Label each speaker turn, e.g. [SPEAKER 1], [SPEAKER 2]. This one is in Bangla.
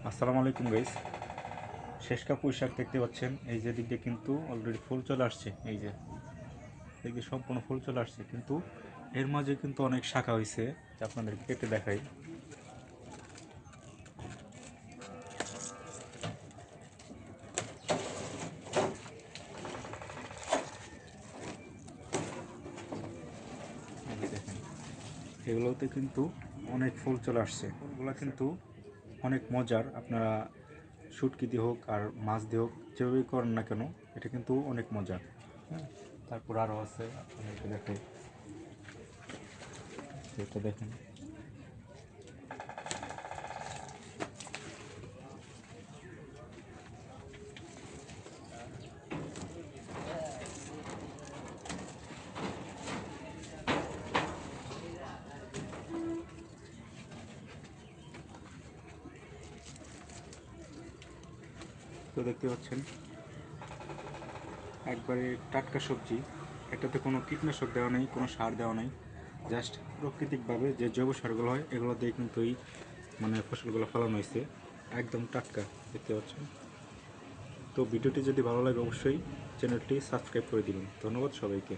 [SPEAKER 1] আসসালামু আলাইকুম গাইস। শেষকা পুঁই শাক দেখতে পাচ্ছেন, এই যে দিক দিয়ে কিন্তু অলরেডি ফুল চলে আসছে। এই যে দিক দিয়ে সম্পূর্ণ ফুল চলে আসছে, কিন্তু এর মাঝে কিন্তু অনেক শাখা হয়েছে, যা আপনাদের কেটে দেখাই। এই যে দেখেন, এগুলোতে কিন্তু অনেক ফুল চলে আসছে। ফুলগুলো কিন্তু অনেক মজার। আপনারা শুটকি দিয়ে হোক আর মাছ দিয়ে হোক, যেভাবেই করেন না কেন, এটা কিন্তু অনেক মজার। হ্যাঁ, তারপর আরও আছে, আপনাদেরকে দেখাই। এটা দেখেন, তো দেখতে পাচ্ছেন একবারে টাটকা সবজি। এটাতে কোনো কীটনাশক দেওয়া নেই, কোনো সার দেওয়া নেই, জাস্ট প্রাকৃতিকভাবে যে জৈব সারগুলো হয় এগুলো দিয়ে কিন্তু এই ফসলগুলো ফলানো হয়েছে। একদম টাটকা দেখতে পাচ্ছেন। তো ভিডিওটি যদি ভালো লাগে অবশ্যই চ্যানেলটি সাবস্ক্রাইব করে দিবেন। ধন্যবাদ সবাইকে।